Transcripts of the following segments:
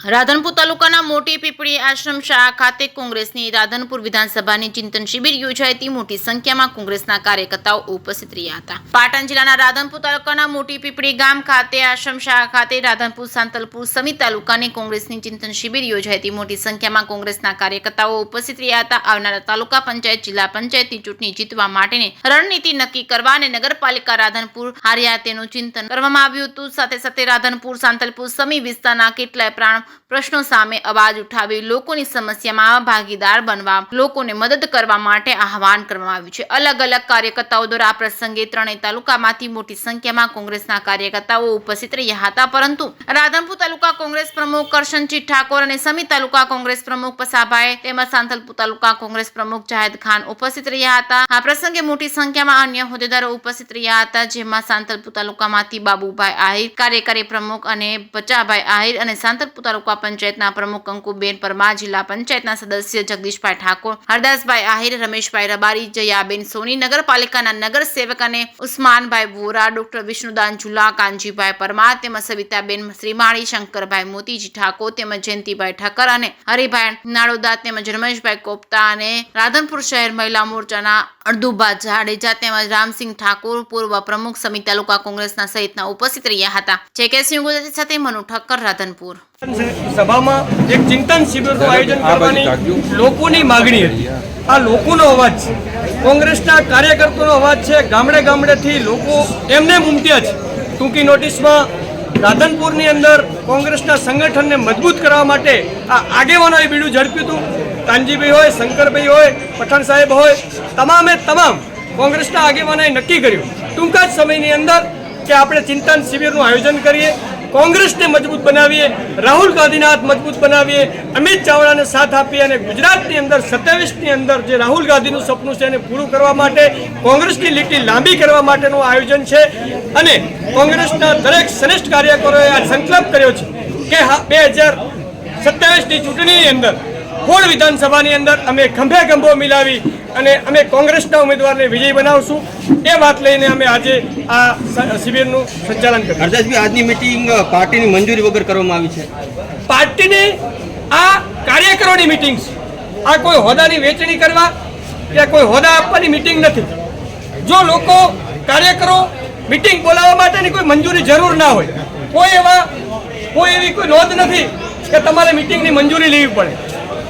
રાધનપુર તાલુકાના મોટી પીપળી આશ્રમ શાળા ખાતે કોંગ્રેસની રાધનપુર વિધાનસભાની ચિંતન શિબિર યોજાઈ હતી। મોટી સંખ્યામાં કોંગ્રેસના કાર્યકર્તાઓ ઉપસ્થિત રહ્યા હતા। પાટણ જિલ્લાના રાધનપુર તાલુકાના મોટી પીપળી ગામ ખાતે આશ્રમ શાળા ખાતે રાધનપુર સાંતલપુર સમિત તાલુકાની કોંગ્રેસની ચિંતન શિબિર યોજાઈ હતી। મોટી સંખ્યામાં કોંગ્રેસના કાર્યકર્તાઓ ઉપસ્થિત રહ્યા હતા। આવનારા તાલુકા પંચાયત જિલ્લા પંચાયતની ચૂંટણી જીતવા માટેની રણનીતિ નક્કી કરવા અને નગરપાલિકા રાધનપુર હાર્યા તેનું ચિંતન કરવામાં આવ્યું હતું। સાથે સાથે રાધનપુર સાંતલપુર સમી વિસ્તારના કેટલાય પ્રશ્નો સામે અવાજ ઉઠાવી લોકોની સમસ્યામાં ભાગીદાર બનવા લોકોને મદદ કરવા માટે આહવાન કરવામાં આવ્યું છે। અલગ અલગ કાર્યકર્તાઓ દ્વારા આ પ્રસંગે ત્રણેય તાલુકામાંથી મોટી સંખ્યામાં કોંગ્રેસના કાર્યકર્તાઓ ઉપસ્થિત રહ્યા હતા। પરંતુ રાધનપુર તાલુકા કોંગ્રેસ પ્રમુખ કરશનજી ઠાકોર અને સમી તાલુકા કોંગ્રેસ પ્રમુખ પસાભાઈ તેમજ સાંતલપુર તાલુકા કોંગ્રેસ પ્રમુખ જાહેદ ખાન ઉપસ્થિત રહ્યા હતા। આ પ્રસંગે મોટી સંખ્યામાં અન્ય હોદ્દેદારો ઉપસ્થિત રહ્યા હતા, જેમાં સાંતલપુર તાલુકામાંથી બાબુભાઈ આહિર કાર્યકારી પ્રમુખ અને બચાભાઈ આહિર અને સાંતલપુર તાલુકા પંચાયતના પ્રમુખ કંકુબેન પરમાર, જિલ્લા પંચાયતના સદસ્ય જગદીશભાઈ ઠાકોર, હરદાસભાઈ આહિર, રમેશભાઈ રબારી, જયાબેન સોની, નગરપાલિકાના નગર સેવક અને ઉસ્માનભાઈ વોરા, ડોક્ટર વિષ્ણુદાન ઝુલા, કાનજીભાઈ પરમાર તેમજ સવિતાબેન શ્રીમાળી, શંકરભાઈ મોતીજી ઠાકોર તેમજ જયંતિભાઈ ઠક્કર અને હરિભાઈ નાડોદા તેમજ રમેશભાઈ કોપતા અને રાધનપુર શહેર મહિલા મોરચાના અડધુબા જાડેજા તેમજ રામસિંહ ઠાકોર પૂર્વ પ્રમુખ સમી તાલુકા કોંગ્રેસના સહિતના ઉપસ્થિત રહ્યા હતા। જેકેસી ગુજરાતી સાથે મનુ ઠક્કર, રાધનપુર। સભામાં એક ચિંતન શિબિરનું આયોજન કરવાની લોકોની માગણી હતી। આ લોકોનો અવાજ છે, કોંગ્રેસના કાર્યકર્તાનો અવાજ છે। ગામડે ગામડેથી લોકો એમને ઉમટ્યા છે। ટૂંકી નોટિસમાં રાધનપુરની અંદર કોંગ્રેસના સંગઠનને મજબૂત કરવા માટે આ આગેવાનોએ બીડું ઝડપ્યું હતું। કાનજીભાઈ હોય, શંકરભાઈ હોય, પઠાણ સાહેબ હોય, તમામે તમામ કોંગ્રેસના આગેવાનોએ નક્કી કર્યું ટૂંકા જ સમયની અંદર કે આપણે ચિંતન શિબિરનું આયોજન કરીએ, કોંગ્રેસને મજબૂત બનાવીએ, રાહુલ ગાંધીના હાથ મજબૂત બનાવીએ, અમિત ચાવડાને સાથ આપીએ અને ગુજરાતની અંદર 27ની અંદર જે રાહુલ ગાંધીનું સપનું છે એને પૂરું કરવા માટે કોંગ્રેસની લીટી લાંબી કરવા માટેનું આયોજન છે। અને કોંગ્રેસના દરેક શ્રેષ્ઠ કાર્યકરોએ આ સંકલ્પ કર્યો છે કે 2027ની ચૂંટણીની અંદર હોળ વિધાનસભાની અંદર અમે ખંભે ખંભો મિલાવી અને અમે કોંગ્રેસના ઉમેદવારને વિજય બનાવશું। એ વાત લઈને અમે આજે આ શિબિરનું સંચાલન કર્યું। હરદાસભાઈ, આજની મીટિંગ પાર્ટીની મંજૂરી વગર કરવામાં આવી છે। પાર્ટીની આ કાર્યકરોની મીટિંગ છે, આ કોઈ હોદ્દાની વહેંચણી કરવા કે કોઈ હોદ્દા આપવાની મીટિંગ નથી। જો લોકો કાર્યકરો મીટિંગ બોલાવવા માટેની કોઈ મંજૂરી જરૂર ના હોય, કોઈ એવી કોઈ નોંધ નથી કે તમારે મીટિંગની મંજૂરી લેવી પડે।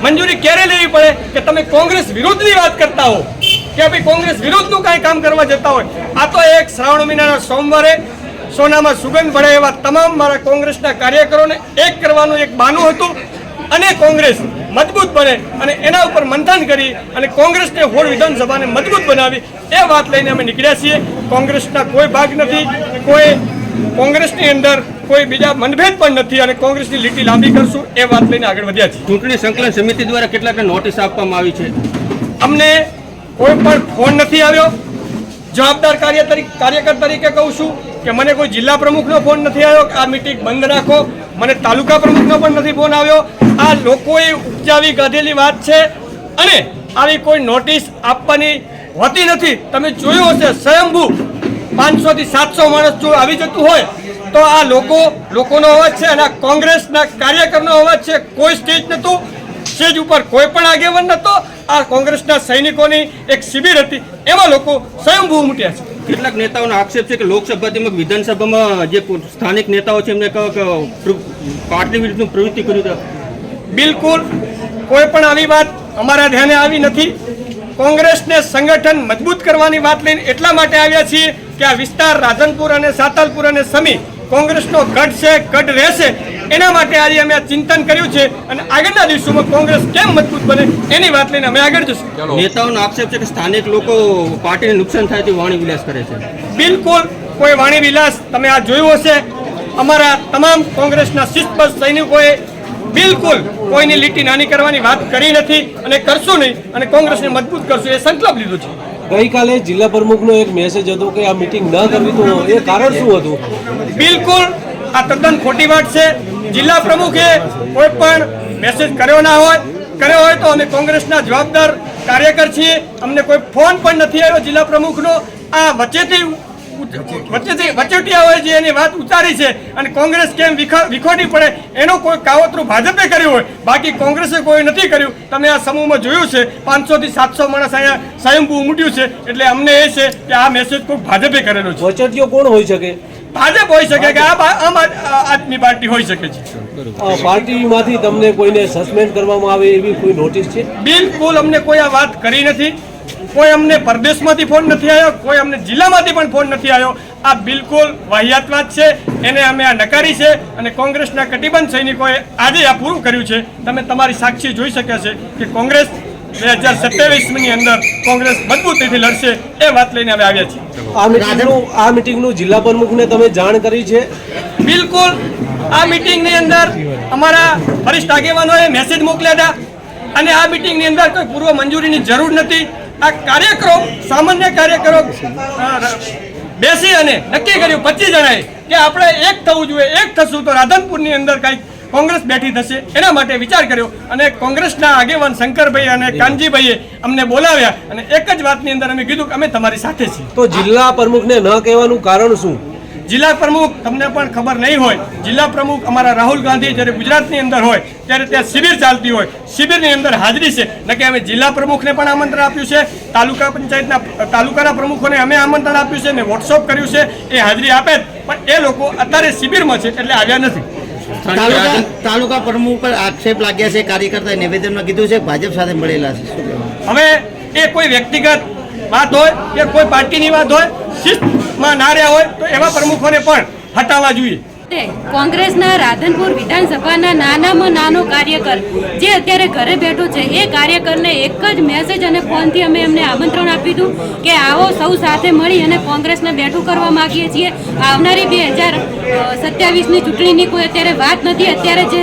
મંજૂરી ક્યારે લેવી પડે કે તમે કોંગ્રેસ વિરુદ્ધની વાત કરતા હો કે ભાઈ કોંગ્રેસ વિરુદ્ધનું કાંઈ કામ કરવા જતા હોય। આ તો એક શ્રાવણ મહિનાના સોમવારે સોનામાં સુગંધ ભળે એવા તમામ મારા કોંગ્રેસના કાર્યકરોને એક કરવાનું એક બહાનું હતું અને કોંગ્રેસ મજબૂત બને અને એના ઉપર મંથન કરી અને કોંગ્રેસને હોળ વિધાનસભાને મજબૂત બનાવી એ વાત લઈને અમે નીકળ્યા છીએ। કોંગ્રેસના કોઈ ભાગ નથી, કોઈ કોંગ્રેસની અંદર કોઈ બીજા મનભેદ પણ નથી અને કોંગ્રેસની લીટી લાંબી કરશું એ વાત લઈને આગળ વધ્યા છીએ। ચૂંટણી સંકલન સમિતિ દ્વારા કેટલાક નોટિસ આપવામાં આવી છે। અમને કોઈ પણ ફોન નથી આવ્યો। જવાબદાર કાર્યકર તરીકે કહું છું કે મને કોઈ જિલ્લા પ્રમુખનો ફોન નથી આવ્યો કે આ મીટિંગ બંધ રાખો। મને તાલુકા પ્રમુખનો પણ નથી ફોન આવ્યો। આ લોકોએ ઉપજાવી કાઢેલી વાત છે અને આવી કોઈ નોટિસ આપવાની હોતી નથી। તમે જોયું હશે સ્વયંભૂ 500 થી 700 માણસ જો આવી જતું હોય તો આ લોકોનો અવાજ છે અને આ કોંગ્રેસના કાર્યકરનો અવાજ છે। કોઈ સ્ટેજ નહોતું, સ્ટેજ ઉપર કોઈ પણ આગેવાન નહોતો। આ કોંગ્રેસના સૈનિકોની એક શિબિર હતી, એમાં લોકો સ્વયંભૂ ઉમટ્યા છે। કેટલાક નેતાઓનો આક્ષેપ છે કે લોકસભા તેમજ વિધાનસભામાં જે સ્થાનિક નેતાઓ છે એમને પાર્ટી વિરુદ્ધનું પ્રવૃત્તિ કરી। બિલકુલ કોઈ પણ આવી વાત અમારા ધ્યાને આવી નથી। કોંગ્રેસને સંગઠન મજબૂત કરવાની વાત લઈને એટલા માટે આવ્યા છીએ કે આ વિસ્તાર રાધનપુર અને સાંતલપુર અને સમી કોંગ્રેસનો ગઢ છે, ગઢ રહેશે। એના માટે આજે અમે આ ચિંતન કર્યું છે અને આગળના દિવસોમાં કોંગ્રેસ કેમ મજબૂત બને એની વાત લઈને અમે આગળ જશું। નેતાઓનો આક્ષેપ છે કે સ્થાનિક લોકો પાર્ટીને નુકસાન થાય તે વાણી વિલાસ કરે છે। બિલકુલ કોઈ વાણી વિલાસ, તમે આ જોયું હશે અમારા તમામ કોંગ્રેસના શિસ્તબદ્ધ સૈનિકોએ બિલકુલ કોઈની લીટી નાની કરવાની વાત કરી નથી અને કરશું નહીં અને કોંગ્રેસને મજબૂત કરશું એ સંકલ્પ લીધો છે। ગઈકાલે જિલ્લા પ્રમુખનો એક મેસેજ હતો કે આ મીટિંગ ન કરવી, તો એ કારણ શું હતું? બિલકુલ આ તદ્દન ખોટી વાત છે। જિલ્લા પ્રમુખે કોઈ પણ મેસેજ કર્યો હોય તો અમે કોંગ્રેસના જવાબદાર કાર્યકર છીએ। અમને કોઈ ફોન પણ નથી આવ્યો જિલ્લા પ્રમુખનો। આ વચ્ચેથી વચેટિયા હોય છે એની વાત ઉતારી છે અને કોંગ્રેસ કેમ વિખોટી પડે એનો કોઈ કાવતરું ભાજપે કર્યું હોય, બાકી કોંગ્રેસે કોઈ નથી કર્યું. તમે આ સમૂહમાં જોયું છે 500 થી 700 માણસ અહીંયા સ્વયંભૂ ઉમટ્યું છે. એટલે અમને એ છે કે આ મેસેજ કોઈ ભાજપે કરેલો છે. વચેટિયો કોણ હોઈ શકે? ભાજપ હોઈ શકે કે આમ આદમી પાર્ટી હોઈ શકે છે. પાર્ટીમાંથી તમને કોઈને સસ્પેન્ડ કરવામાં આવે એવી કોઈ નોટિસ છે? બિલકુલ અમને કોઈ આ વાત કરી નથી. કોઈ અમને પરદેશમાંથી ફોન નથી આવ્યો, કોઈ અમને જિલ્લામાંથી પણ ફોન નથી આવ્યો. આ બિલકુલ વાહિયાત વાત છે, એને અમે આ નકારી છે અને કોંગ્રેસના કટિબંધ સૈનિકોએ આજે આ પૂરું કર્યું છે. તમે તમારી સાક્ષી જોઈ શક્યા છે કે કોંગ્રેસ 2027ની અંદર કોંગ્રેસ મજબૂતીથી લડશે. એ વાત લઈને અમે આવ્યા છીએ. આ મીટિંગનું જિલ્લા પ્રમુખને તમે જાણ કરી છે? બિલકુલ આ મીટિંગની અંદર અમારા વરિષ્ઠ આગેવાનોએ મેસેજ મોકલ્યા હતા અને આ મીટિંગની અંદર કોઈ પૂર્વ મંજૂરીની જરૂર નથી. આ કાર્યકરો સામાન્ય કાર્યકરો બેસી અને નક્કી કર્યું 25 જણાએ કે આપણે એક થવું જોઈએ. એક થશું તો રાધનપુરની અંદર કંઈક કોંગ્રેસ બેઠી થશે. એના માટે વિચાર કર્યો અને કોંગ્રેસના આગેવાન શંકરભાઈ અને કાનજીભાઈએ અમને બોલાવ્યા અને એક જ વાતની અંદર અમે કીધું કે અમે તમારી સાથે છીએ. તો જિલ્લા પ્રમુખને ન કહેવાનું કારણ શું? જિલ્લા પ્રમુખ તમને પણ ખબર નહીં હોય, જિલ્લા પ્રમુખ અમારા રાહુલ ગાંધી જ્યારે ગુજરાતની અંદર હોય ત્યારે ત્યાં શિબિર ચાલતી હોય, શિબિરની અંદર હાજરી છે. નકે અમે જિલ્લા પ્રમુખને પણ આમંત્રણ આપ્યું છે, તાલુકા પંચાયતના તાલુકાના પ્રમુખોને અમે આમંત્રણ આપ્યું છે અને વોટ્સઅપ કર્યું છે. એ હાજરી આપે પણ એ લોકો અત્યારે શિબિરમાં છે એટલે આવ્યા નથી. તાલુકા પ્રમુખ પર આક્ષેપ લાગ્યા છે, કાર્યકર્તાએ નિવેદનમાં કીધું છે ભાજપ સાથે મળેલા છે. શું કહેવાનું? હવે એ કોઈ વ્યક્તિગત વાત હોય કે કોઈ પાર્ટીની વાત હોય, શિસ્તમાં ના રહ્યા હોય તો એવા પ્રમુખોને પણ હટાવવા જોઈએ. કોંગ્રેસના રાધનપુર વિધાનસભાના નાનામાં નાનો કાર્યકર જે અત્યારે ઘરે બેઠો છે એ કાર્યકરને એક જ મેસેજ અને ફોનથી અમે એમને આમંત્રણ આપ્યું હતું કે આવો સૌ સાથે મળી અને કોંગ્રેસને બેઠું કરવા માંગીએ છીએ. આવનારી 2027ની ચૂંટણીની કોઈ અત્યારે વાત નથી. અત્યારે જે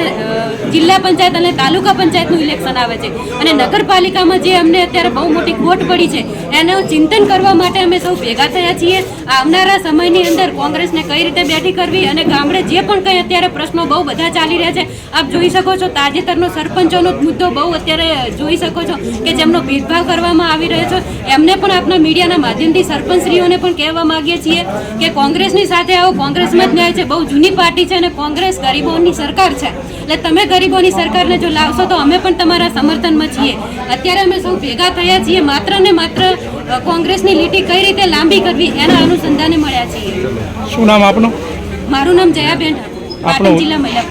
જિલ્લા પંચાયત અને તાલુકા પંચાયતનું ઇલેક્શન આવે છે અને નગરપાલિકામાં જે અમને અત્યારે બહુ મોટી ખોટ પડી છે એનું ચિંતન કરવા માટે અમે સૌ ભેગા થયા છીએ. આવનારા સમયની અંદર કોંગ્રેસને કઈ રીતે બેઠી કરવી અને ગામડે જે પણ કંઈ અત્યારે પ્રશ્નો બહુ બધા ચાલી રહ્યા છે આપ જોઈ શકો છો. તાજેતરનો સરપંચોનો મુદ્દો બહુ અત્યારે જોઈ શકો છો કે જેમનો ભેદભાવ કરવામાં આવી રહ્યો છે. એમને પણ આપણા મીડિયાના માધ્યમથી સરપંચશ્રીઓને પણ કહેવા માંગીએ છીએ કે કોંગ્રેસની સાથે આવો, કોંગ્રેસમાં જ ન્યાય છે. બહુ જૂની પાર્ટી છે અને કોંગ્રેસ ગરીબોની સરકાર છે. એટલે તમે ગરીબોની સરકારને જો લાવશો તો અમે પણ તમારા સમર્થનમાં છીએ. અત્યારે અમે સૌ ભેગા થયા છીએ માત્ર ને માત્ર કોંગ્રેસની લીટી કઈ રીતે લાંબી કરવી એના અનુસંધાને મળ્યા છીએ. શું નામ આપનું? મારું નામ જયાબેન, પાટણ જિલ્લા મહિલા.